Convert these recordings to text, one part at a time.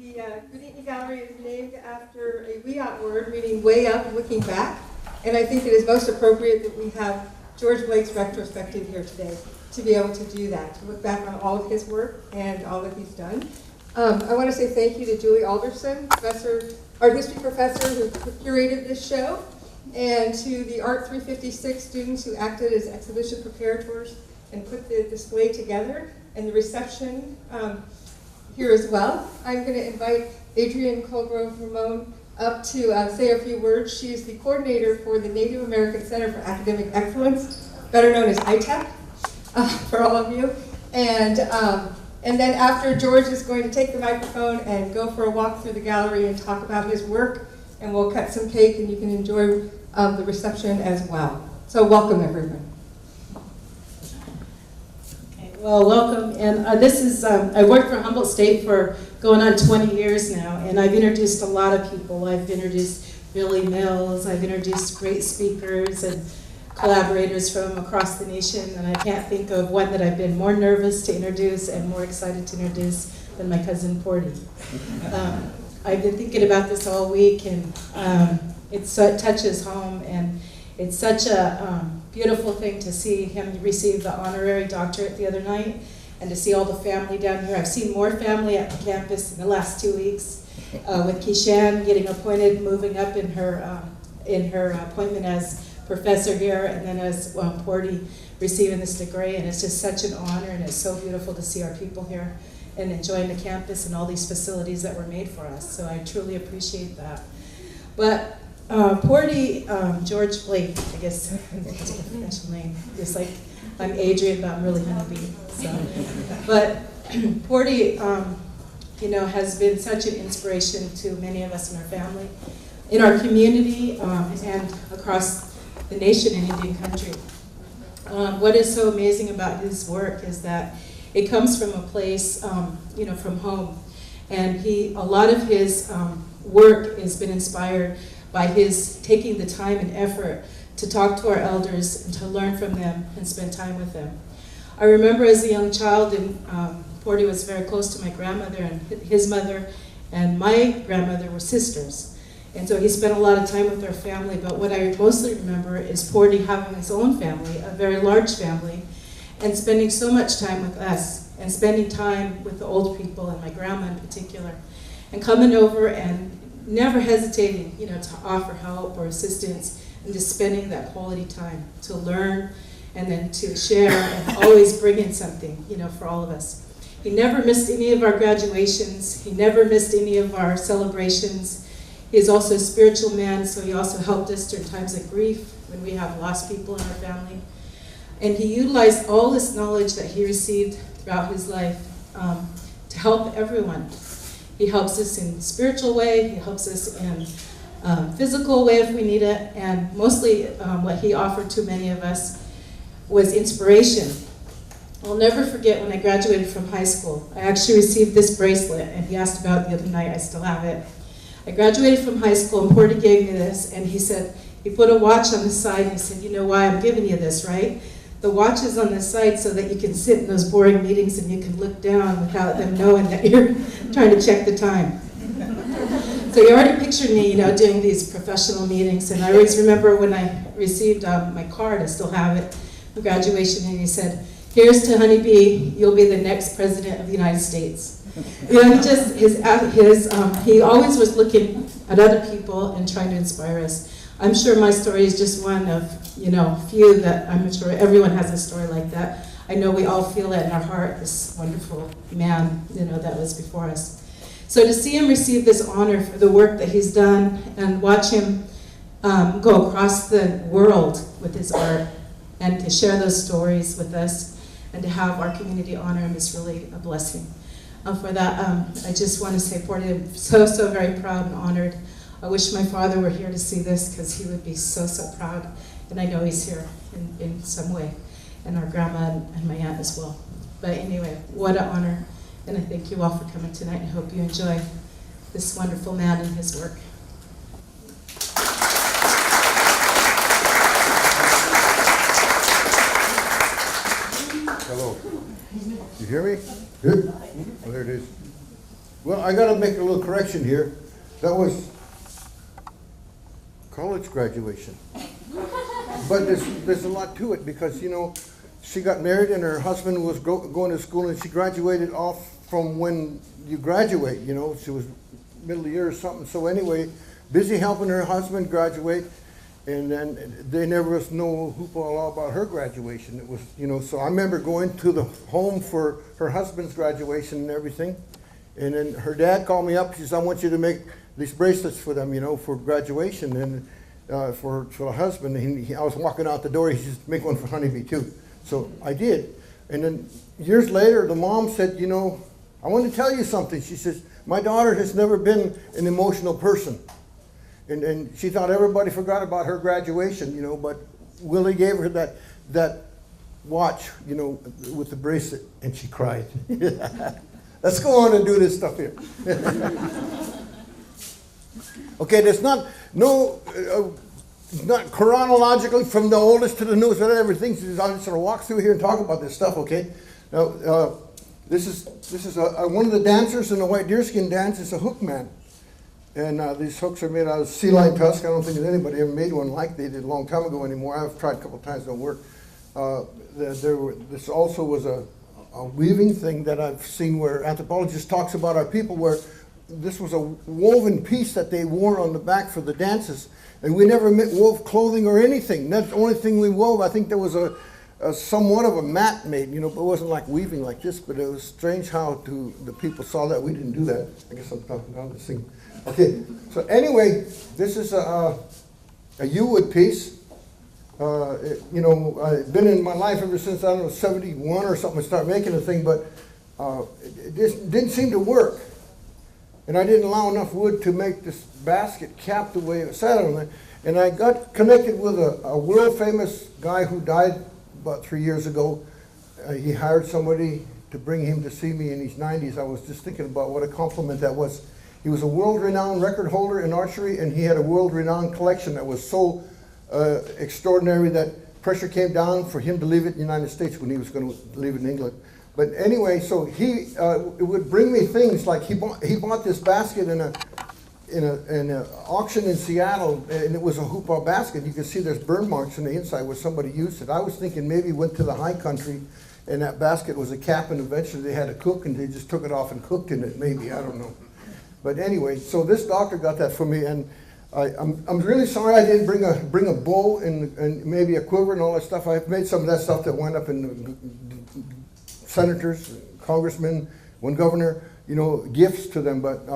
The Goudi'ni Gallery is named after a Wiyot word meaning way up, looking back. And I think it is most appropriate that we have George Blake's retrospective here today to be able to do that, to look back on all of his work and all that he's done. I want to say thank you to Julie Alderson, art history professor who curated this show, and to the Art 356 students who acted as exhibition preparators and put the display together, and the reception here as well. I'm going to invite Adrienne Colgrove Ramon up to say a few words. She is the coordinator for the Native American Center for Academic Excellence, better known as ITEC, for all of you. And then after, George is going to take the microphone and go for a walk through the gallery and talk about his work, and we'll cut some cake and you can enjoy the reception as well. So welcome, everyone. Well, welcome, and this is, I worked for Humboldt State for going on 20 years now, and I've introduced a lot of people. I've introduced Billy Mills, I've introduced great speakers and collaborators from across the nation, and I can't think of one that I've been more nervous to introduce and more excited to introduce than my cousin Porty. I've been thinking about this all week, and it touches home, and it's such a beautiful thing to see him receive the Honorary Doctorate the other night, and to see all the family down here. I've seen more family at the campus in the last 2 weeks, with Keishan getting appointed, moving up in her appointment as professor here, and then as Porty receiving this degree, and it's just such an honor, and it's so beautiful to see our people here and enjoying the campus and all these facilities that were made for us, so I truly appreciate that. But Porty, George Blake, I guess that's a professional name. Just like I'm Adrienne, but I'm really honeybee. So, but Porty, has been such an inspiration to many of us in our family, in our community, and across the nation and Indian country. What is so amazing about his work is that it comes from a place, from home, and a lot of his work has been inspired by his taking the time and effort to talk to our elders and to learn from them and spend time with them. I remember as a young child, and Porty was very close to my grandmother, and his mother and my grandmother were sisters. And so he spent a lot of time with their family, but what I mostly remember is Porty having his own family, a very large family, and spending so much time with us, and spending time with the old people, and my grandma in particular, and coming over and never hesitating, to offer help or assistance, and just spending that quality time to learn and then to share, and always bring in something, for all of us. He never missed any of our graduations. He never missed any of our celebrations. He is also a spiritual man, so he also helped us during times of grief when we have lost people in our family. And he utilized all this knowledge that he received throughout his life to help everyone. He helps us in spiritual way, he helps us in physical way if we need it, and mostly what he offered to many of us was inspiration. I'll never forget when I graduated from high school. I actually received this bracelet, and he asked about it the other night. I still have it. I graduated from high school, and Porty gave me this, and he said, he put a watch on the side, and he said, you know why I'm giving you this, right? The watch is on the side so that you can sit in those boring meetings and you can look down without them knowing that you're trying to check the time. So you already pictured me, doing these professional meetings, and I always remember when I received my card, I still have it, for graduation, and he said, here's to Honeybee, you'll be the next president of the United States. He always was looking at other people and trying to inspire us. I'm sure my story is just one of, few that I'm sure everyone has a story like that. I know we all feel it in our heart, this wonderful man, that was before us. So to see him receive this honor for the work that he's done and watch him go across the world with his art and to share those stories with us and to have our community honor him is really a blessing. For that, I just want to say, Porty, I'm so, so very proud and honored. I wish my father were here to see this because he would be so, so proud. And I know he's here in some way, and our grandma and my aunt as well. But anyway, what an honor. And I thank you all for coming tonight, and hope you enjoy this wonderful man and his work. Hello. You hear me? Good. Well, there it is. Well, I gotta make a little correction here. That was college graduation. But there's a lot to it because, you know, she got married and her husband was going to school and she graduated off from when you graduate, you know. She was middle of the year or something. So anyway, busy helping her husband graduate. And then they never know hoopla all about her graduation. It was, you know, so I remember going to the home for her husband's graduation and everything. And then her dad called me up. He says, I want you to make these bracelets for them, you know, for graduation and for the husband. And I was walking out the door. He says, make one for Honeybee too. So I did. And then years later, the mom said, you know, I want to tell you something. She says, my daughter has never been an emotional person. And she thought everybody forgot about her graduation, you know, but Willie gave her that watch, you know, with the bracelet, and she cried. Let's go on and do this stuff here. Okay, there's not chronologically from the oldest to the newest, and everything. So I'll just sort of walk through here and talk about this stuff, okay? Now, this is one of the dancers in the white deerskin dance is a hook man. And these hooks are made out of sea lion tusk. I don't think there's anybody ever made one like they did a long time ago anymore. I've tried a couple of times, don't work. This also was a weaving thing that I've seen where anthropologists talks about our people where this was a woven piece that they wore on the back for the dances. And we never wove clothing or anything. That's the only thing we wove. I think there was a somewhat of a mat made, you know, but it wasn't like weaving like this, but it was strange how the people saw that. We didn't do that. I guess I'm talking about this thing. Okay, so anyway, this is a U-wood piece. You know, I've been in my life ever since, I don't know, 71 or something, I started making a thing, but it just didn't seem to work. And I didn't allow enough wood to make this basket cap the way it sat on it. And I got connected with a world famous guy who died about 3 years ago. He hired somebody to bring him to see me in his 90s. I was just thinking about what a compliment that was. He was a world-renowned record holder in archery, and he had a world-renowned collection that was so extraordinary that pressure came down for him to leave it in the United States when he was going to leave it in England. But anyway, so he would bring me things like he bought this basket in an auction in Seattle, and it was a hoopah basket. You can see there's burn marks on the inside where somebody used it. I was thinking maybe went to the high country, and that basket was a cap, and eventually they had a cook, and they just took it off and cooked in it. Maybe, I don't know. But anyway, so this doctor got that for me, and I'm really sorry I didn't bring a bow and maybe a quiver and all that stuff. I've made some of that stuff that went up in senators, congressmen, one governor, you know, gifts to them. But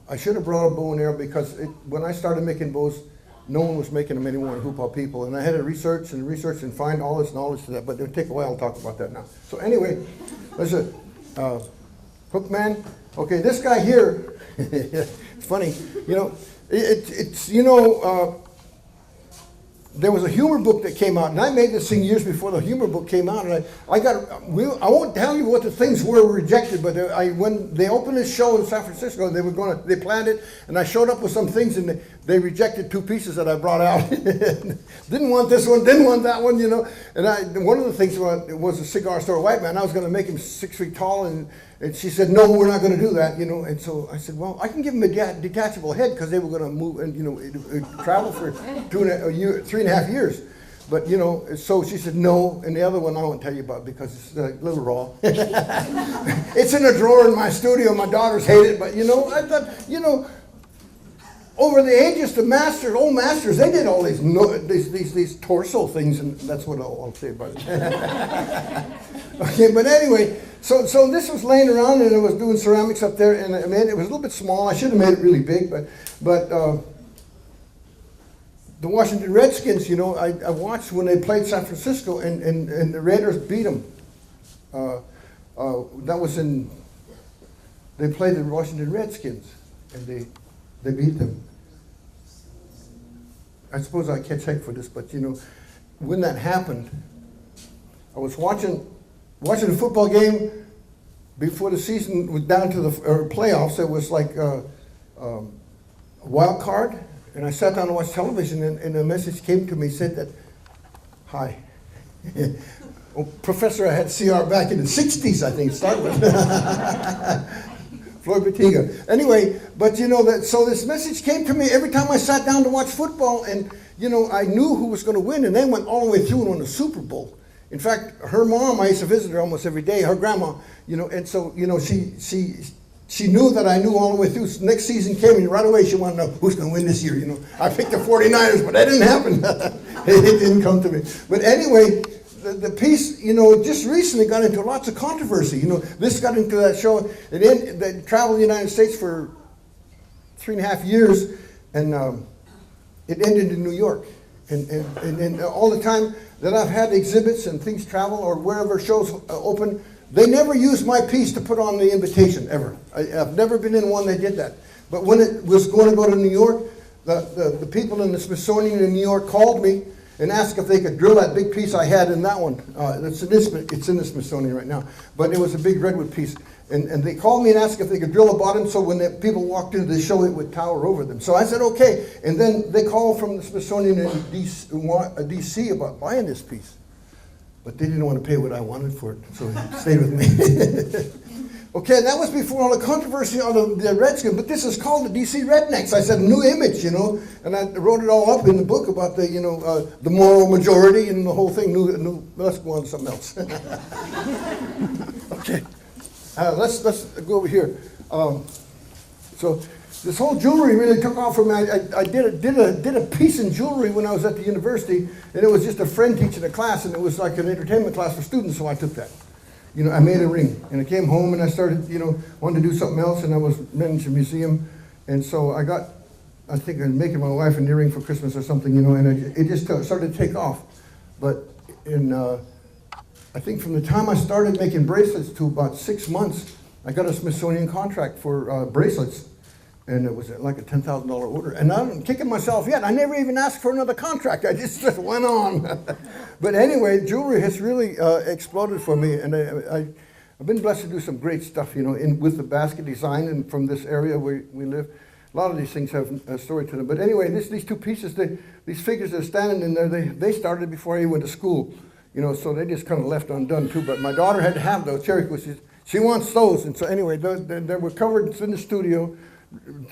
I should have brought a bow and arrow because when I started making bows, no one was making them anymore in Hoopa people. And I had to research and find all this knowledge to that, but it would take a while. I'll talk about that now. So anyway, there's a hook man. Okay, this guy here, it's funny, you know, there was a humor book that came out, and I made this thing years before the humor book came out, and I won't tell you what the things were rejected, but when they opened this show in San Francisco, they planned it, and I showed up with some things, and they rejected 2 pieces that I brought out. Didn't want this one, didn't want that one, you know. And one of the things was a cigar store white man. I was going to make him 6 feet tall, and she said, no, we're not going to do that, you know. And so I said, well, I can give him a detachable head because they were going to move and, you know, travel for 3.5 years. But, you know, so she said, no. And the other one I won't tell you about because it's a little raw. It's in a drawer in my studio. My daughters hate it. But, you know, I thought, you know, over the ages, old masters, they did all these torso things, and that's what I'll say about it. Okay, but anyway, so this was laying around, and I was doing ceramics up there, and I mean, it was a little bit small. I should have made it really big, but the Washington Redskins, you know, I watched when they played San Francisco, and the Raiders beat them. That was they played the Washington Redskins, and they beat them. I suppose I catch heck for this, but you know, when that happened, I was watching a football game before the season was down to the playoffs. It was like a wild card, and I sat down to watch television, and a message came to me, said that, hi. Well, Professor, I had CR back in the 60s, I think, to start with. Floyd Batiga. Anyway, but you know that. So this message came to me every time I sat down to watch football, and you know I knew who was going to win, and they went all the way through and won the Super Bowl. In fact, her mom, I used to visit her almost every day. Her grandma, you know, and so you know she knew that I knew all the way through. So next season came, and right away she wanted to know who's going to win this year. You know, I picked the 49ers, but that didn't happen. It didn't come to me. But anyway, the piece, you know, just recently got into lots of controversy. You know, this got into that show. They traveled the United States for 3.5 years, and it ended in New York. And all the time that I've had exhibits and things travel or wherever shows open, they never used my piece to put on the invitation, ever. I've never been in one that did that. But when it was going to go to New York, the people in the Smithsonian in New York called me and asked if they could drill that big piece I had in that one. It's in the Smithsonian right now. But it was a big redwood piece. And they called me and asked if they could drill a bottom so when the people walked into the show, it would tower over them. So I said, okay. And then they called from the Smithsonian in DC about buying this piece. But they didn't want to pay what I wanted for it, so they stayed with me. Okay, that was before all the controversy on the Redskins, but this is called the Dc Rednecks. I said, new image, you know, and I wrote it all up in the book about the, you know, the moral majority and the whole thing. Let's go on to something else. Okay, let's go over here. So this whole jewelry really took off for me. I did a piece in jewelry when I was at the university, and it was just a friend teaching a class, and it was like an entertainment class for students, so I took that. You know, I made a ring, and I came home and I started, you know, wanted to do something else, and I was managing a museum, and so I think I was making my wife an earring for Christmas or something, you know, and it just started to take off. But I think from the time I started making bracelets to about 6 months, I got a Smithsonian contract for bracelets, and it was like a $10,000 order. And I'm kicking myself yet. I never even asked for another contract. I just went on. But anyway, jewelry has really exploded for me, and I've been blessed to do some great stuff, you know, with the basket design and from this area where we live. A lot of these things have a story to them. But anyway, these two pieces, these figures that are standing in there, they started before I even went to school, you know, so they just kind of left undone too. But my daughter had to have those. Cherry, she wants those, and so anyway, they were covered in the studio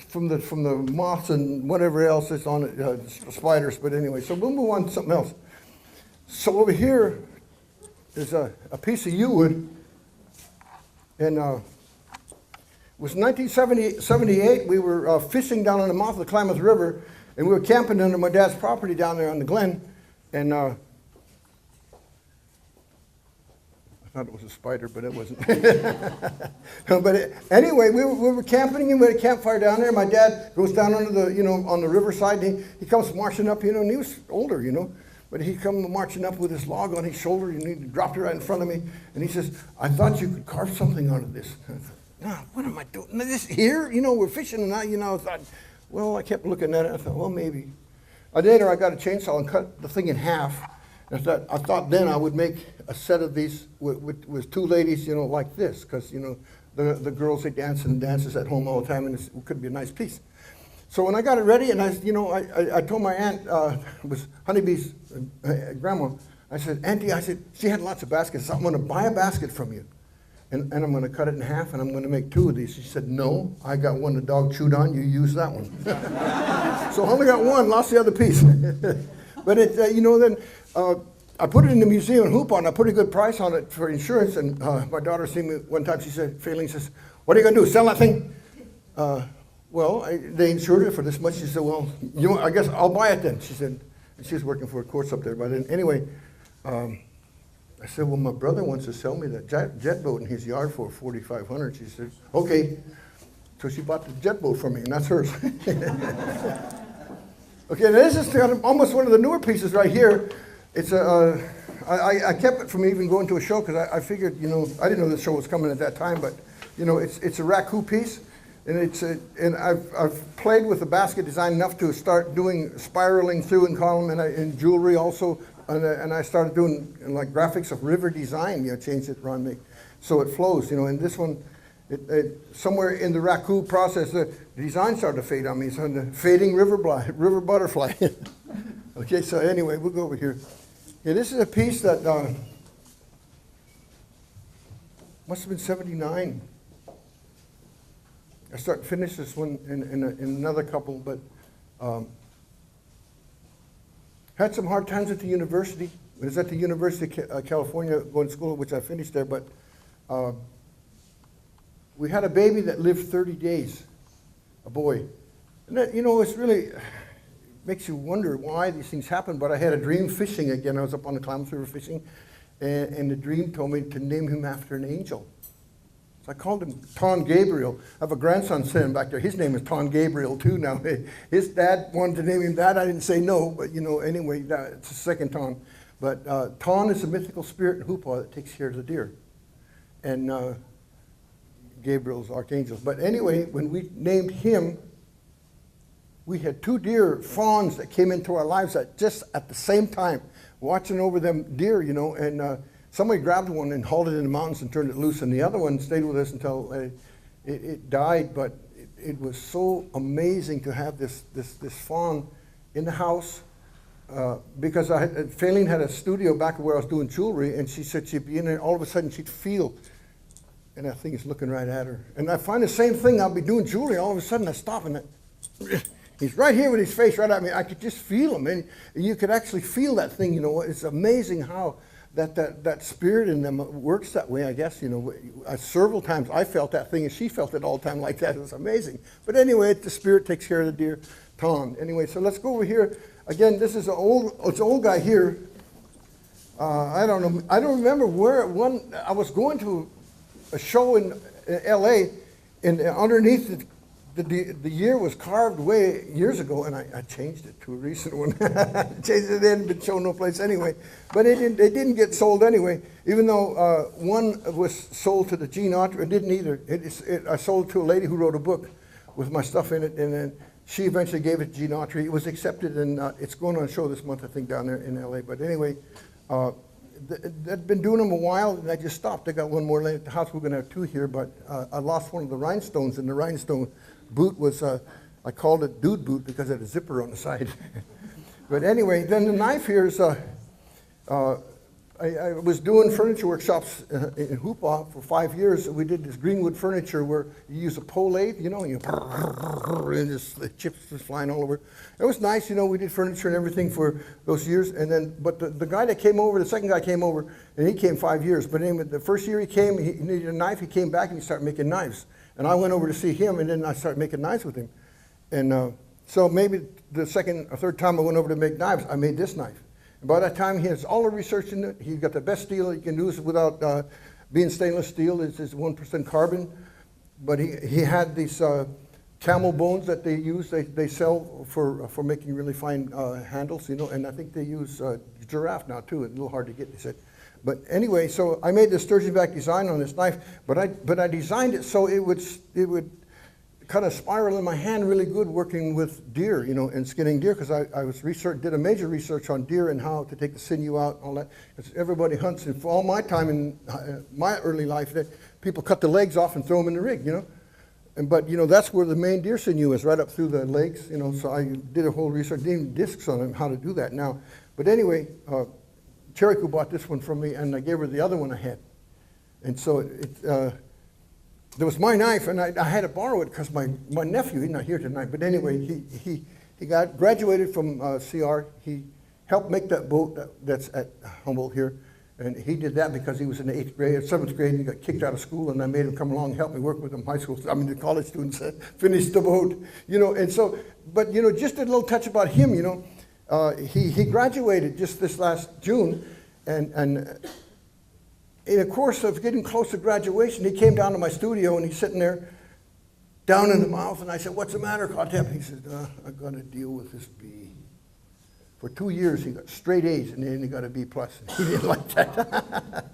from the moths and whatever else is on it, spiders. But anyway, so we'll move on to something else. So over here is a piece of yew wood, and it was 1978. We were fishing down on the mouth of the Klamath River, and we were camping under my dad's property down there on the glen, and I thought it was a spider, but it wasn't. But anyway, we were camping, and we had a campfire down there. My dad goes down under the, you know, on the riverside, and he comes marching up, you know, and he was older, you know. But he come marching up with his log on his shoulder, and he dropped it right in front of me, and he says, "I thought you could carve something out of this." And I thought, "No, what am I doing? This here? You know, we're fishing, and you know." I thought, well, I kept looking at it. I thought, well, maybe. Later, I got a chainsaw and cut the thing in half. I thought then I would make a set of these with two ladies, you know, like this, because, you know, the girls, they dance and dances at home all the time, and it could be a nice piece. So when I got it ready, and I told my aunt, it was Honeybee's grandma, I said, "Auntie," I said, she had lots of baskets, so I'm going to buy a basket from you, and I'm going to cut it in half, and I'm going to make two of these. She said, "No, I got one the dog chewed on, you use that one." So I only got one, lost the other piece. But it, you know, then I put it in the museum in Hoopa, and I put a good price on it for insurance. And my daughter seen me one time. She said, "Failing," says, "What are you gonna do? Sell that thing?" Well, they insured it for this much. She said, "Well, you know, I guess I'll buy it then." She said, and she was working for a course up there by then. Anyway, I said, "Well, my brother wants to sell me that jet boat in his yard for $4,500. She said, "Okay." So she bought the jet boat for me, and that's hers. Okay, now this is almost one of the newer pieces right here. It's I kept it from even going to a show because I figured, you know, I didn't know the show was coming at that time, but you know, it's a raku piece, and and I've played with the basket design enough to start doing spiraling through in column and jewelry also, and I started doing like graphics of river design, you know, changed it around me, so it flows, you know. And this one, somewhere in the raku process, the design started to fade on me. So the fading river butterfly. Okay, so anyway, we'll go over here. Yeah, this is a piece that must have been 79. I start finish this one in another couple, but had some hard times at the university. I was at the University of California going to school, which I finished there, but we had a baby that lived 30 days, a boy. And that, it's really makes you wonder why these things happen, but I had a dream fishing again. I was up on the Klamath River fishing, and the dream told me to name him after an angel. So I called him Ton Gabriel. I have a grandson sitting back there. His name is Ton Gabriel too now. His dad wanted to name him that. I didn't say no, but anyway, it's the second Ton. But Ton is a mythical spirit in Hoopa that takes care of the deer. And Gabriel's archangel. But anyway, when we named him, we had 2 deer fawns that came into our lives just at the same time, watching over them deer, and somebody grabbed one and hauled it in the mountains and turned it loose, and the other one stayed with us until it died. But it was so amazing to have this fawn in the house, because Faylene had a studio back where I was doing jewelry, and she said she'd be in there, all of a sudden she'd feel, and that thing is looking right at her. And I find the same thing, I'll be doing jewelry, all of a sudden I stop and he's right here with his face right at me. I could just feel him, and you could actually feel that thing. It's amazing how that spirit in them works that way, I guess. Several times I felt that thing, and she felt it all the time like that. It was amazing. But anyway, the spirit takes care of the deer. Ton. Anyway, so let's go over here. Again, this is it's an old guy here. I don't know. I don't remember where I was going to a show in L.A., and underneath the year was carved way years ago, and I changed it to a recent one. Changed it in, but shown no place anyway. But it didn't get sold anyway, even though one was sold to the Gene Autry. It didn't either. I sold it to a lady who wrote a book with my stuff in it, and then she eventually gave it to Gene Autry. It was accepted, and it's going on a show this month, I think, down there in L.A. But anyway, I'd been doing them a while, and I just stopped. I got one more laying at the house. We're going to have 2 here, but I lost one of the rhinestones, and the rhinestone boot was, I called it dude boot because it had a zipper on the side. But anyway, then the knife here is, I was doing furniture workshops in Hoopa for 5 years. We did this greenwood furniture where you use a pole lathe, and and the chips was flying all over. It was nice, we did furniture and everything for those years. And then, but the guy that came over, the second guy came over, and he came 5 years. But anyway, the first year he came, he needed a knife. He came back and he started making knives. And I went over to see him, and then I started making knives with him. And so maybe the second or third time I went over to make knives, I made this knife. And by that time, he has all the research in it. He's got the best steel you can use without being stainless steel. It's 1% carbon. But he had these camel bones that they use. They sell for making really fine handles, And I think they use giraffe now, too. It's a little hard to get, they said. But anyway, so I made the sturgeon back design on this knife, but I designed it so it would kind of spiral in my hand really good working with deer, and skinning deer, because I did a major research on deer and how to take the sinew out and all that. Because everybody hunts, and for all my time in my early life, people cut the legs off and throw them in the rig, But that's where the main deer sinew is, right up through the legs, So I did a whole research, did discs on them, how to do that now. But anyway. Cherrico bought this one from me, and I gave her the other one I had. And so there was my knife, and I had to borrow it because my nephew, he's not here tonight, but anyway, he graduated from CR. He helped make that boat that's at Humboldt here, and he did that because he was in the 8th grade, 7th grade, and he got kicked out of school, and I made him come along and help me work with him. The college students finished the boat, And so, but just a little touch about him, he graduated just this last June, and in the course of getting close to graduation, he came down to my studio, and he's sitting there down in the mouth, and I said, "What's the matter, Kotep?" He said, "I've got to deal with this B." For 2 years, he got straight A's, and then he got a B+. He didn't like that.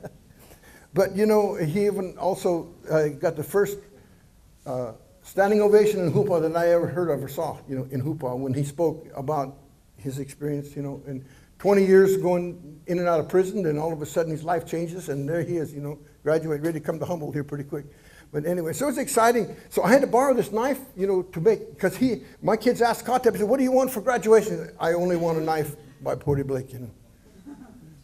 But, he even also got the first standing ovation in Hoopa that I ever heard of or saw, in Hoopa, when he spoke about his experience, and 20 years going in and out of prison, and all of a sudden his life changes, and there he is, graduate, ready to come to Humboldt here pretty quick. But anyway, so it was exciting. So I had to borrow this knife, to make, because my kids asked Kotep, he said, "What do you want for graduation?" I only want a knife by Porty Blake,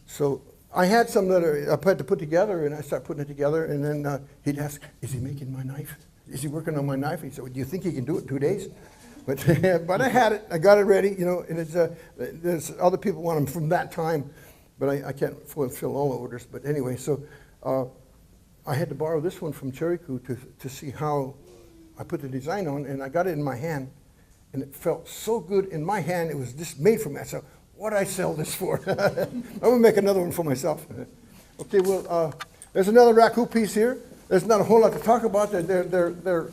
So I had some that I had to put together, and I started putting it together, and then he'd ask, "Is he making my knife?" is he working on my knife? He said, well, do you think you can do it in 2 days? But, but I had it, I got it ready, you know, and it's, there's other people want them from that time, but I can't fulfill all the orders. But anyway, so I had to borrow this one from Cheriku to see how I put the design on, and I got it in my hand, and it felt so good in my hand, it was just made for me. I said, what'd I sell this for? I'm gonna make another one for myself. Okay, well, there's another raku piece here. There's not a whole lot to talk about. They're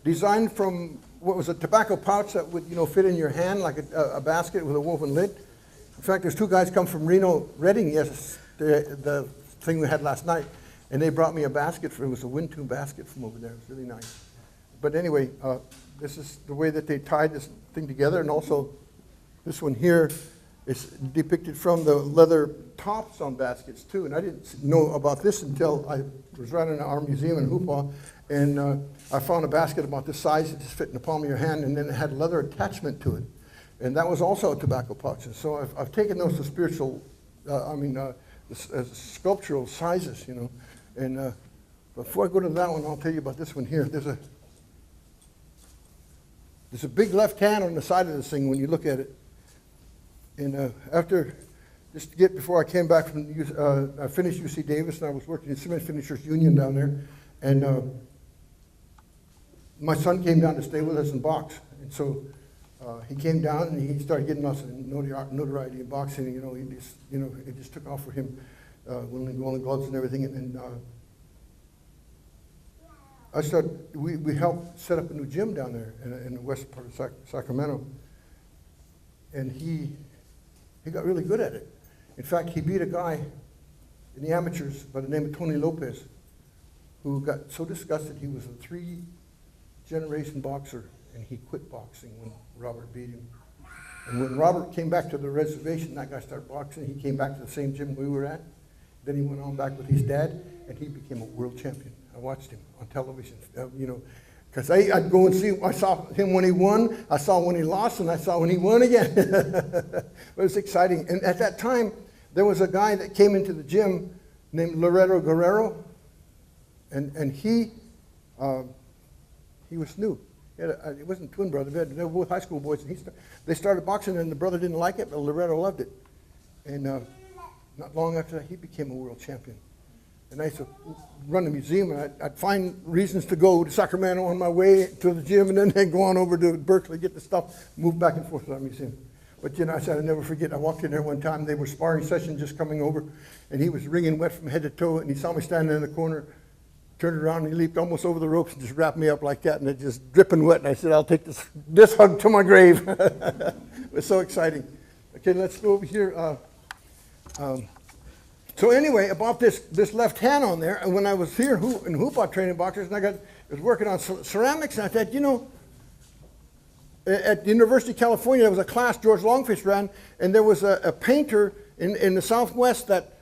designed from what was a tobacco pouch that would, you know, fit in your hand like a basket with a woven lid. In fact, there's two guys come from Reno, Redding, yes, the thing we had last night, and they brought me a basket. It was a wind tune basket from over there. It was really nice. But anyway, this is the way that they tied this thing together, and also this one here is depicted from the leather tops on baskets too. And I didn't know about this until I was running our museum in Hoopa, and I found a basket about this size. It just fit in the palm of your hand, and then it had leather attachment to it. And that was also a tobacco pouch. And so I've taken those to spiritual, sculptural sizes, you know. And before I go to that one, I'll tell you about this one here. There's a big left hand on the side of this thing when you look at it. And before I came back from, I finished UC Davis, and I was working in Cement Finishers Union down there. And my son came down to stay with us in box. And so he came down and he started getting us notoriety in boxing. You know, it just took off for him, wearing the gloves and everything. And we helped set up a new gym down there in the west part of Sacramento. And he got really good at it. In fact, he beat a guy in the amateurs by the name of Tony Lopez, who got so disgusted he was a 3-generation boxer, and he quit boxing when Robert beat him. And when Robert came back to the reservation, that guy started boxing. He came back to the same gym we were at. Then he went on back with his dad, and he became a world champion. I watched him on television, you know, because I'd go and see. I saw him when he won, I saw when he lost, and I saw when he won again. It was exciting. And at that time, there was a guy that came into the gym named Loreto Guerrero, and he was new. He wasn't a twin brother. They were both high school boys, and they started boxing, and the brother didn't like it, but Loreto loved it. And not long after that, he became a world champion. And I used to run the museum, and I'd find reasons to go to Sacramento on my way to the gym, and then go on over to Berkeley, get the stuff, move back and forth to the museum. But, you know, I said I'd never forget. I walked in there one time. They were sparring session just coming over, and he was wringing wet from head to toe, and he saw me standing in the corner, turned around, and he leaped almost over the ropes and just wrapped me up like that, and it just dripping wet. And I said, I'll take this hug to my grave. It was so exciting. Okay, let's go over here. So anyway, about this left hand on there, and when I was here in Hoopa training boxers, and I was working on ceramics, and I thought, you know, at the University of California, there was a class George Longfish ran, and there was a painter in the Southwest that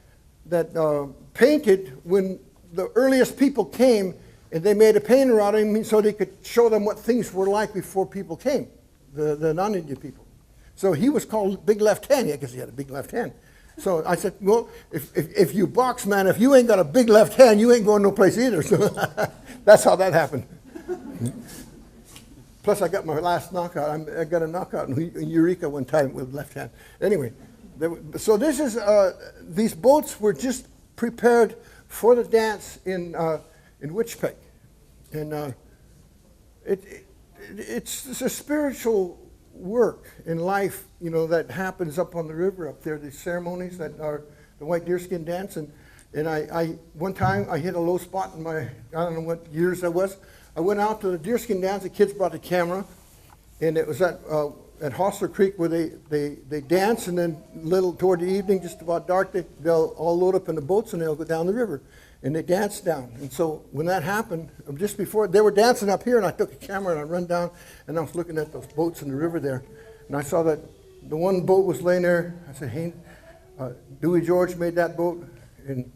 painted when the earliest people came, and they made a painter out of him so they could show them what things were like before people came, the non-Indian people. So he was called Big Left Hand, because he had a big left hand. So I said, well, if you box, man, if you ain't got a big left hand, you ain't going no place either. So that's how that happened. Plus, I got my last knockout. I got a knockout in Eureka one time with left hand. Anyway, so this is, these boats were just prepared for the dance in Witchpeg. And it's a spiritual work in life, you know, that happens up on the river up there, these ceremonies that are the white deerskin dance. And I one time I hit a low spot in my, I don't know what years that was. I went out to the deerskin dance, the kids brought the camera, and it was at Hostler Creek where they dance, and then toward the evening, just about dark, they'll all load up in the boats and they'll go down the river. And they danced down. And so when that happened, just before, they were dancing up here, and I took a camera and I run down, and I was looking at those boats in the river there. And I saw that the one boat was laying there. I said, hey, Dewey George made that boat, and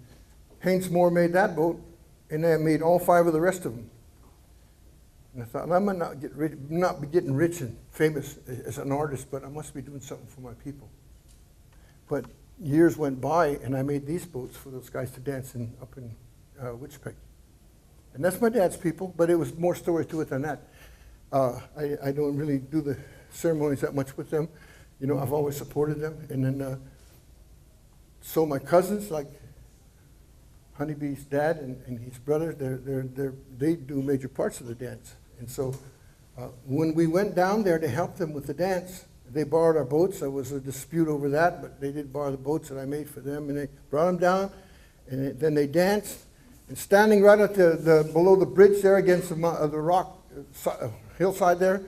Haynes Moore made that boat, and they made all 5 of the rest of them. And I thought, I might not be getting rich and famous as an artist, but I must be doing something for my people. But years went by, and I made these boats for those guys to dance up in Witchpeg. And that's my dad's people, but it was more story to it than that. I don't really do the ceremonies that much with them. You know, I've always supported them. And then, so my cousins, like Honeybee's dad and his brother, they do major parts of the dance. And so when we went down there to help them with the dance, they borrowed our boats. There was a dispute over that, but they did borrow the boats that I made for them, and they brought them down, and then they danced. And standing right at the below the bridge there against the rock hillside there,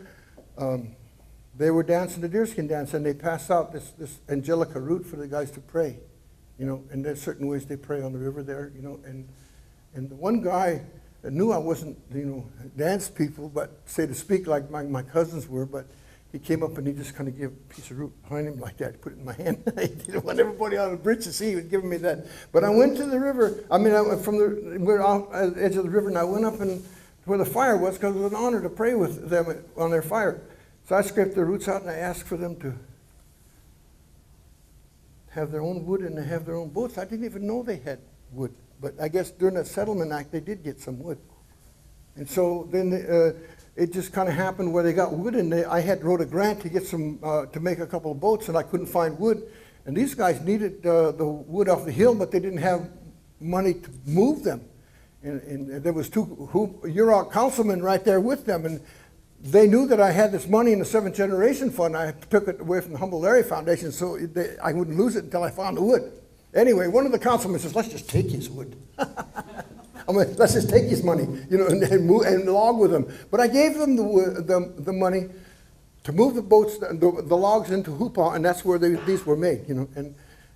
they were dancing the Deerskin Dance, and they passed out this Angelica root for the guys to pray, you know. And there's certain ways they pray on the river there, you know. And the one guy that knew I wasn't, you know, dance people, but say to speak like my cousins were, but he came up and he just kind of gave a piece of root behind him like that. He put it in my hand. He didn't want everybody on the bridge to see. He was giving me that. But I went to the river. I mean, we're off at the edge of the river, and I went up and where the fire was, because it was an honor to pray with them on their fire. So I scraped their roots out, and I asked for them to have their own wood and to have their own boats. I didn't even know they had wood. But I guess during that settlement act, they did get some wood. And so then it just kind of happened where they got wood, and I had wrote a grant to get some, to make a couple of boats, and I couldn't find wood. And these guys needed the wood off the hill, but they didn't have money to move them. And there was two Yurok councilmen right there with them, and they knew that I had this money in the 7th Generation Fund. I took it away from the Humboldt Area Foundation, so I wouldn't lose it until I found the wood. Anyway, one of the councilmen says, "Let's just take his wood." I mean, let's just take his money, you know, and log with him. But I gave them the money to move the boats, the logs into Hoopa, and that's where these were made, you know.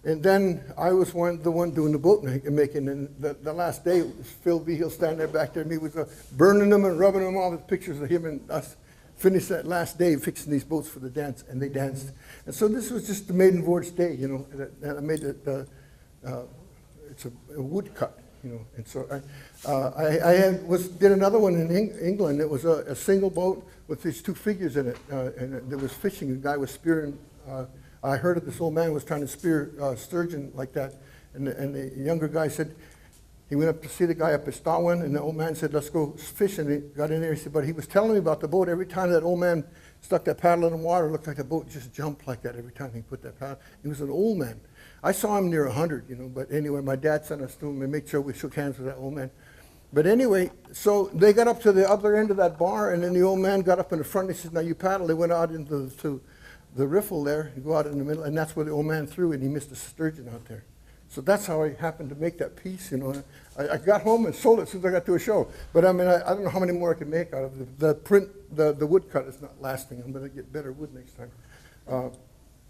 And then I was the one doing the boat making. And the last day, it was Phil V. He'll stand there back there, and he was burning them and rubbing them off with pictures of him and us. Finished that last day fixing these boats for the dance, and they danced. And so this was just the maiden voyage day, you know. And I made it. It's a wood cut. You know, and so I did another one in England. It was a single boat with these two figures in it, and there was fishing. The guy was spearing. I heard of this old man was trying to spear sturgeon like that, and the younger guy said he went up to see the guy up at Stawin, and the old man said, "Let's go fish." And he got in there. He said, but he was telling me about the boat. Every time that old man stuck that paddle in the water, it looked like the boat just jumped like that every time he put that paddle. He was an old man. I saw him near 100, you know, but anyway, my dad sent us to him and made sure we shook hands with that old man. But anyway, so they got up to the other end of that bar, and then the old man got up in the front and he said, "Now you paddle." They went out into the riffle there, and go out in the middle, and that's where the old man threw, and he missed a sturgeon out there. So that's how I happened to make that piece, you know. I got home and sold it as soon as I got to a show. But I mean, I don't know how many more I can make out of it. The print, the wood cut is not lasting. I'm going to get better wood next time.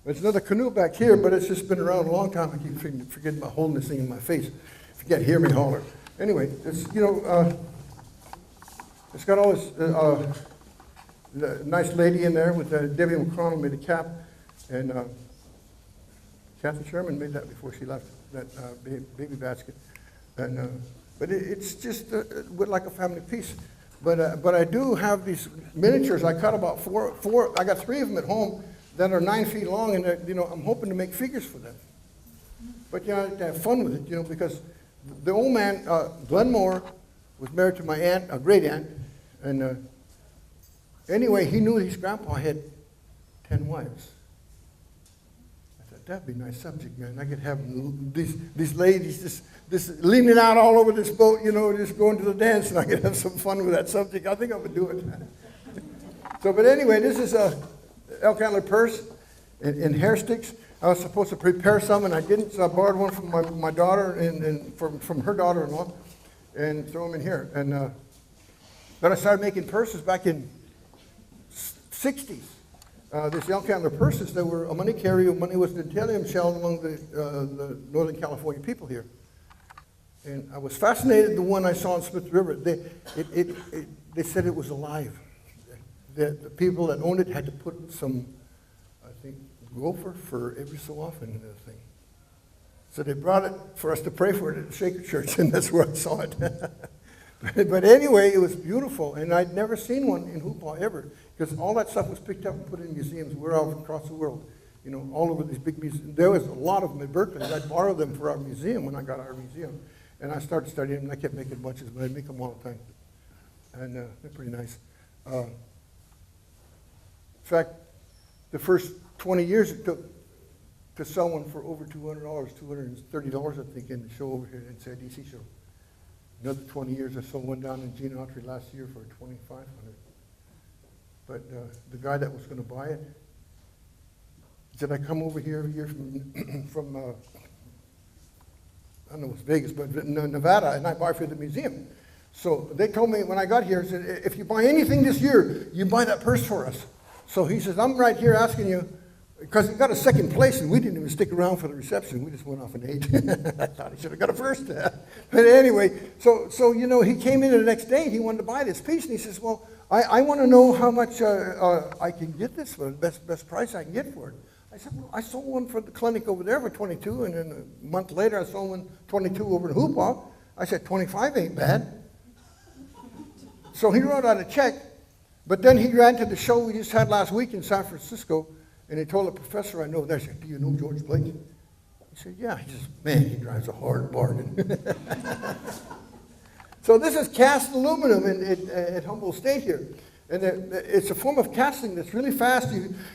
There's another canoe back here, but it's just been around a long time. I keep forgetting about holding this thing in my face. If you can't hear me, holler. Anyway, it's, you know, it's got all this the nice lady in there with Debbie McConnell made a cap, and Kathy Sherman made that before she left, that baby basket. And but it's just like a family piece. But I do have these miniatures. I cut about four. I got 3 of them at home that are 9 feet long, and you know, I'm hoping to make figures for them. But you know, to have fun with it, you know, because the old man, Glenn Moore, was married to my aunt, a great aunt, and anyway, he knew his grandpa had 10 wives. I thought that'd be a nice subject, man. I could have these ladies just leaning out all over this boat, you know, just going to the dance, and I could have some fun with that subject. I think I would do it. So, but anyway, this is a Elk Antler Purse in hair sticks. I was supposed to prepare some, and I didn't, so I borrowed one from my daughter and from her daughter-in-law and throw them in here. And then I started making purses back in 60s. This Elk Antler Purses, they were a money carrier. Money was the tantalum shell among the Northern California people here. And I was fascinated the one I saw in Smith River. They said it was alive. The people that owned it had to put some, I think, gopher fur every so often into the thing. So they brought it for us to pray for it at the Shaker Church, and that's where I saw it. But anyway, it was beautiful, and I'd never seen one in Hoopa ever, because all that stuff was picked up and put in museums. We're all across the world, you know, all over these big museums. There was a lot of them at Berkeley. I borrowed them for our museum when I got our museum. And I started studying them, and I kept making bunches, but I make them all the time. And they're pretty nice. In fact, the first 20 years it took to sell one for over $200, $230, I think, in the show over here, in the DC show. Another 20 years, I sold one down in Gene Autry last year for $2,500. But the guy that was going to buy it said, I come over here every year from I don't know, it's Vegas, but Nevada, and I buy for the museum. So they told me when I got here, said, if you buy anything this year, you buy that purse for us. So he says, I'm right here asking you, because he got a second place, and we didn't even stick around for the reception. We just went off and ate. I thought he should have got a first. But anyway, so you know, he came in the next day. He wanted to buy this piece, and he says, well, I want to know how much I can get this for, the best price I can get for it. I said, well, I sold one for the clinic over there for 22, and then a month later I sold one 22 over in Hoopa. I said, 25 ain't bad. So he wrote out a check, but then he ran to the show we just had last week in San Francisco, and he told the professor I know there, I said, do you know George Blake? He said, yeah. He says, man, he drives a hard bargain. So this is cast aluminum at Humboldt State here. And it's a form of casting that's really fast.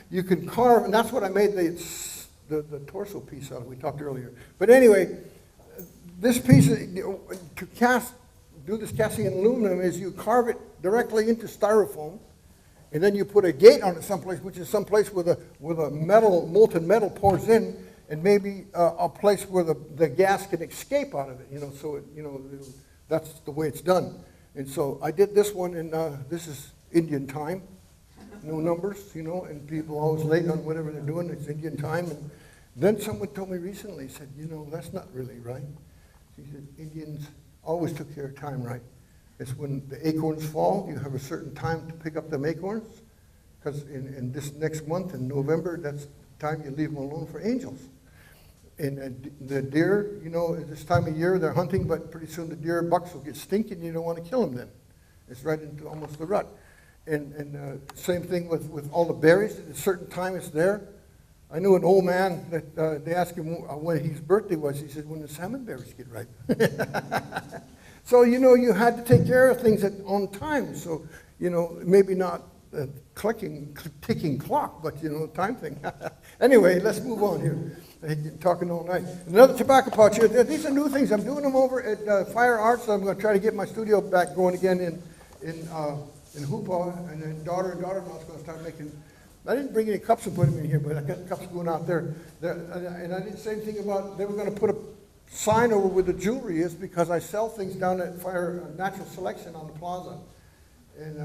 You can carve, and that's what I made the torso piece out of, we talked earlier. But anyway, this piece, do this casting in aluminum is you carve it directly into styrofoam, and then you put a gate on it someplace, which is someplace where the molten metal pours in, and maybe a place where the gas can escape out of it, you know, so that's the way it's done. And so I did this one, and this is Indian time, no numbers, you know, and people always late on whatever they're doing, it's Indian time. And then someone told me recently, said, you know, that's not really right. She said, Indians always took care of time right. It's when the acorns fall, you have a certain time to pick up them acorns, because in this next month, in November, that's the time you leave them alone for angels. And the deer, you know, at this time of year, they're hunting, but pretty soon the deer bucks will get stinking, you don't want to kill them then. It's right into almost the rut. And same thing with all the berries, at a certain time it's there. I knew an old man that they asked him when his birthday was, he said, when the salmon berries get ripe. So, you know, you had to take care of things on time. So, you know, maybe not a ticking clock, but, you know, time thing. Anyway, let's move on here. I'm talking all night. Another tobacco pouch here. These are new things. I'm doing them over at Fire Arts. I'm going to try to get my studio back going again in Hoopa, and then daughter-in-law's going to start making. I didn't bring any cups and put them in here, but I got cups going out there. And I didn't say anything about, they were going to put a sign over where the jewelry is, because I sell things down at Fire Natural Selection on the plaza. And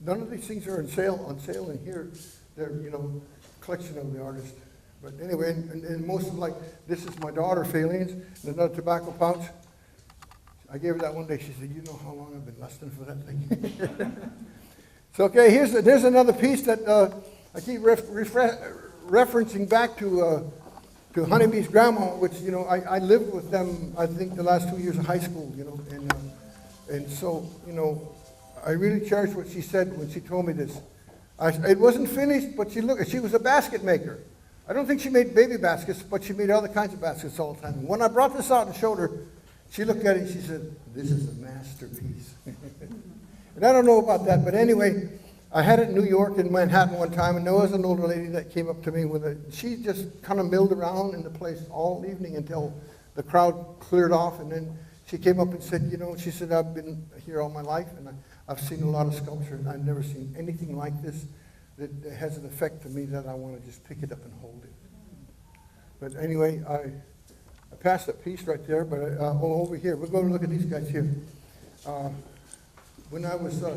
none of these things are on sale in here. They're, you know, collection of the artist. But anyway, and most of them, like, this is my daughter, Phalene's, and another tobacco pouch. I gave her that one day. She said, you know how long I've been lusting for that thing? So, okay, there's another piece that I keep referencing back to Honeybee's grandma, which, you know, I lived with them, I think, the last 2 years of high school, you know. And so, you know, I really cherish what she said when she told me this. It wasn't finished, but she was a basket maker. I don't think she made baby baskets, but she made other kinds of baskets all the time. When I brought this out and showed her, she looked at it and she said, this is a masterpiece. And I don't know about that, but anyway, I had it in New York, in Manhattan one time, and there was an older lady that came up to me with it. She just kind of milled around in the place all evening until the crowd cleared off, and then she came up and said, you know, she said, I've been here all my life, and I've seen a lot of sculpture, and I've never seen anything like this that has an effect to me that I want to just pick it up and hold it. But anyway, I passed that piece right there, but over here, we're going to look at these guys here. When I was, I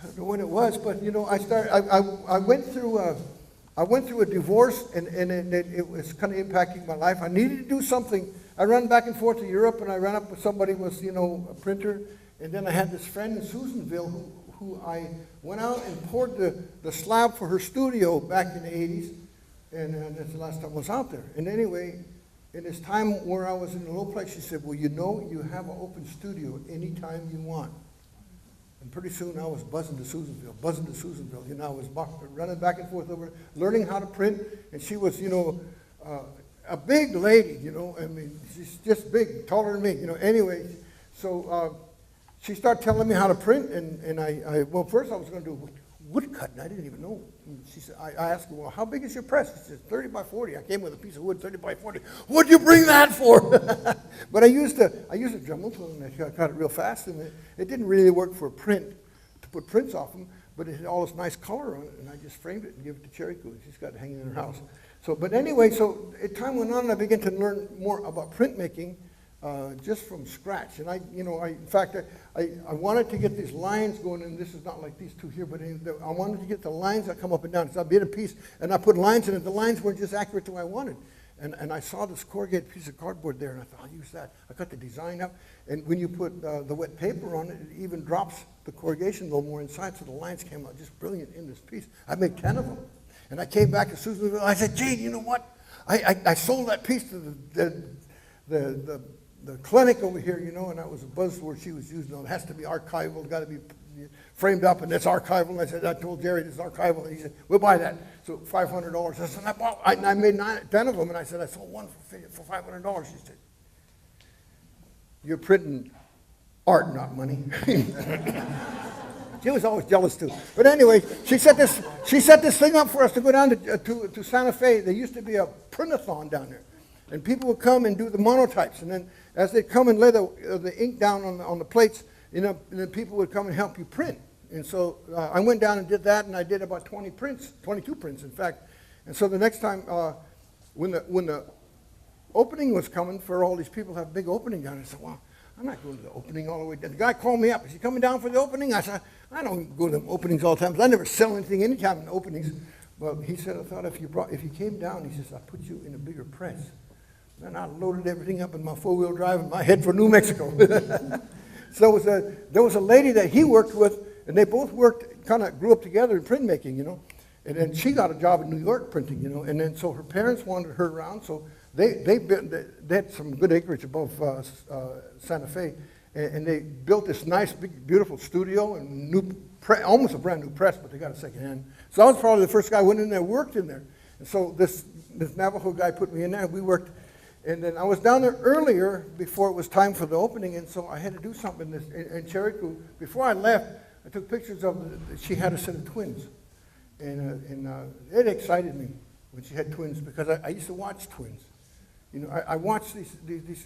don't know when it was, but you know, I went through a divorce, and it was kind of impacting my life. I needed to do something. I ran back and forth to Europe, and I ran up with somebody who was, you know, a printer, and then I had this friend in Susanville who I went out and poured the slab for her studio back in the 80s, and that's the last time I was out there. And anyway, in this time where I was in a low place, she said, well, you know, you have an open studio anytime you want. And pretty soon I was buzzing to Susanville. You know, I was running back and forth over, learning how to print, and she was, you know, a big lady, you know. I mean, she's just big, taller than me, you know. Anyway, so she started telling me how to print, and well, first I was going to do woodcut, and I didn't even know. And she said, I asked her, well, how big is your press? She said, 30 by 40. I came with a piece of wood, 30 by 40. What'd you bring that for? But I used a Dremel tool, and I cut it real fast, and it didn't really work for print, to put prints off them, but it had all this nice color on it, and I just framed it and gave it to Cherry Coo, and she's got it hanging in her house. So, but anyway, so as time went on, I began to learn more about printmaking, just from scratch. And in fact, I wanted to get these lines going, and this is not like these two here, but I wanted to get the lines that come up and down. So I made a piece, and I put lines in it. The lines weren't just accurate to what I wanted. And I saw this corrugated piece of cardboard there, and I thought, I'll use that. I cut the design up, and when you put the wet paper on it, it even drops the corrugation a little more inside, so the lines came out just brilliant in this piece. I made 10 of them. And I came back to Susan, I said, Jane, you know what? I sold that piece to the clinic over here, you know, and that was a buzzword she was using. It has to be archival, got to be framed up, and it's archival. And I told Jerry it's archival, and he said, we'll buy that. So $500. I said, I made 10 of them, and I said, I sold one for $500. She said, you're printing art, not money. She was always jealous too. But anyway, she set this thing up for us to go down to Santa Fe. There used to be a printathon down there. And people would come and do the monotypes. And then as they'd come and lay the ink down on the plates, you know, and then people would come and help you print. And so I went down and did that, and I did about 22 prints, in fact. And so the next time, when the opening was coming for all these people to have a big opening down, I said, well, I'm not going to the opening all the way down. The guy called me up. Is he coming down for the opening? I said, I don't go to the openings all the time. I never sell anything anytime in openings. Well, he said, I thought if you came down, he says, I'll put you in a bigger press. Then I loaded everything up in my four-wheel drive and I head for New Mexico. So there was a lady that he worked with, and they both kind of grew up together in printmaking, you know. And then she got a job in New York printing, you know. And then so her parents wanted her around, so they had some good acreage above Santa Fe, and they built this nice, big, beautiful studio and almost a brand new press, but they got a second hand. So I was probably the first guy who went in there, worked in there. And so this Navajo guy put me in there, and we worked. And then I was down there earlier before it was time for the opening, and so I had to do something. And Cherry Coo, before I left, I took pictures of she had a set of twins. And it excited me when she had twins, because I used to watch twins. You know, I watched these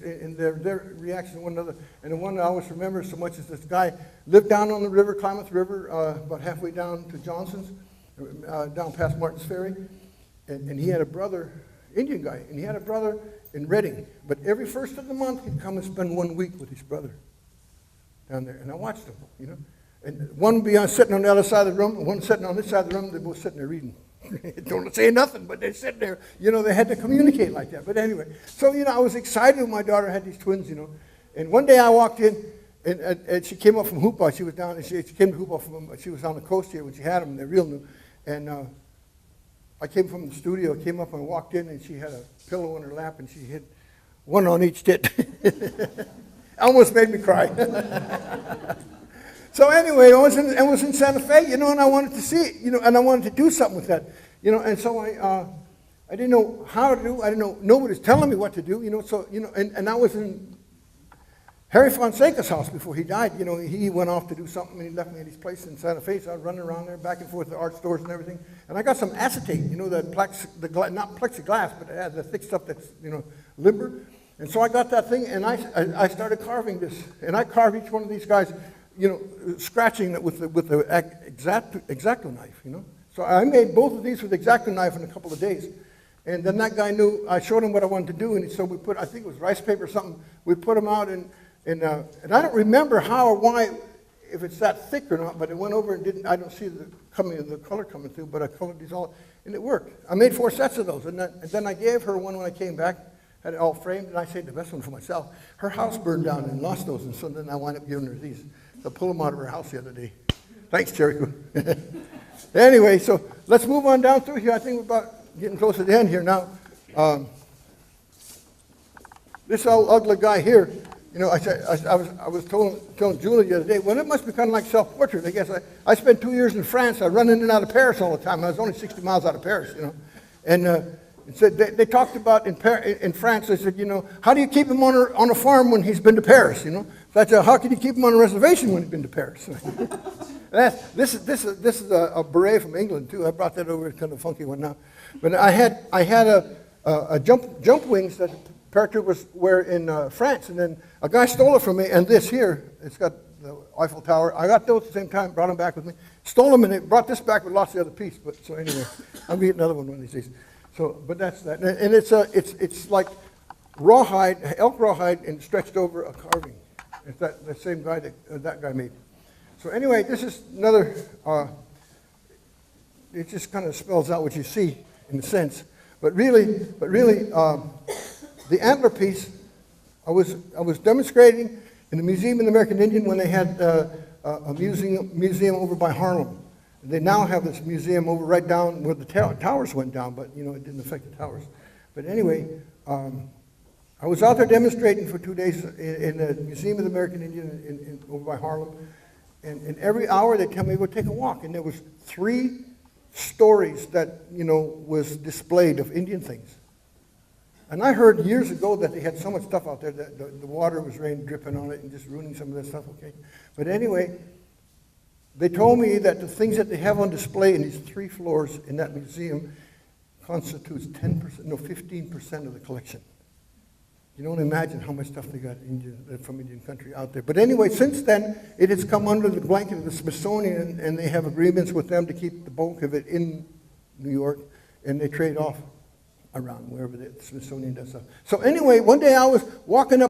and their reaction to one another. And the one I always remember so much is this guy lived down on the river, Klamath River, about halfway down to Johnson's, down past Martin's Ferry. And he had a brother, Indian guy, and he had a brother in Redding. But every first of the month, he'd come and spend 1 week with his brother down there. And I watched them, you know. And one would be sitting on the other side of the room, and one sitting on this side of the room, they're both sitting there reading. Don't say nothing, but they're sitting there. You know, they had to communicate like that. But anyway, so, you know, I was excited when my daughter had these twins, you know. And one day I walked in, and she came up from Hoopa. She was down, and she came to Hoopa she was on the coast here when she had them, and they're real new. And I came from the studio, came up and walked in, and she had a pillow in her lap, and she hit one on each tit. Almost made me cry. So anyway, I was in Santa Fe, you know, and I wanted to see it, you know, and I wanted to do something with that, you know, and so I didn't know how to do, I didn't know, nobody was telling me what to do, you know, so, you know, and I was in Harry Fonseca's house before he died, you know, he went off to do something, and he left me at his place in Santa Fe, so I was running around there, back and forth to art stores and everything, and I got some acetate, you know, not plexiglass, but it had the thick stuff that's, you know, limber, and so I got that thing, and I started carving this, and I carved each one of these guys, you know, scratching it with the X-Acto knife, you know. So I made both of these with X-Acto knife in a couple of days. And then that guy knew, I showed him what I wanted to do, and so we put, I think it was rice paper or something, we put them out, and I don't remember how or why, if it's that thick or not, but it went over and I don't see the color coming through, but I colored these all, and it worked. I made 4 sets of those, and then I gave her one when I came back, had it all framed, and I saved the best one for myself. Her house burned down and lost those, and so then I wound up giving her these. I pulled them out of her house the other day. Thanks, Cherry Coo. Anyway, so let's move on down through here. I think we're about getting close to the end here now. This old ugly guy here, you know, I was telling Julie the other day, well, it must be kind of like self-portrait. I guess I spent 2 years in France. I run in and out of Paris all the time. I was only 60 miles out of Paris, you know. And It said they talked about in France. They said, you know, how do you keep him on a farm when he's been to Paris? You know, so I said, how can you keep him on a reservation when he's been to Paris? This is a beret from England too. I brought that over. It's kind of a funky one now, but I had a jump wings that paratroopers wear in France, and then a guy stole it from me. And this here, it's got the Eiffel Tower. I got those at the same time. Brought them back with me. Stole them, and they brought this back with lots of the other piece. But so anyway, I'll get another one of these days. So, but that's that, and it's like rawhide, elk rawhide, and stretched over a carving. It's the same guy that guy made. So anyway, this is another. It just kind of spells out what you see in a sense, but really, the antler piece. I was demonstrating in the Museum of the American Indian when they had a museum over by Harlem. They now have this museum over right down where the towers went down, but you know it didn't affect the towers. But anyway, I was out there demonstrating for 2 days in the Museum of the American Indian over by Harlem, and every hour they tell me go take a walk, and there was 3 stories that you know was displayed of Indian things. And I heard years ago that they had so much stuff out there that the water was dripping on it and just ruining some of that stuff. Okay, but anyway. They told me that the things that they have on display in these 3 floors in that museum constitutes 15% of the collection. You don't imagine how much stuff they got from Indian country out there. But anyway, since then, it has come under the blanket of the Smithsonian, and they have agreements with them to keep the bulk of it in New York, and they trade off around wherever the Smithsonian does stuff. So anyway, one day I was walking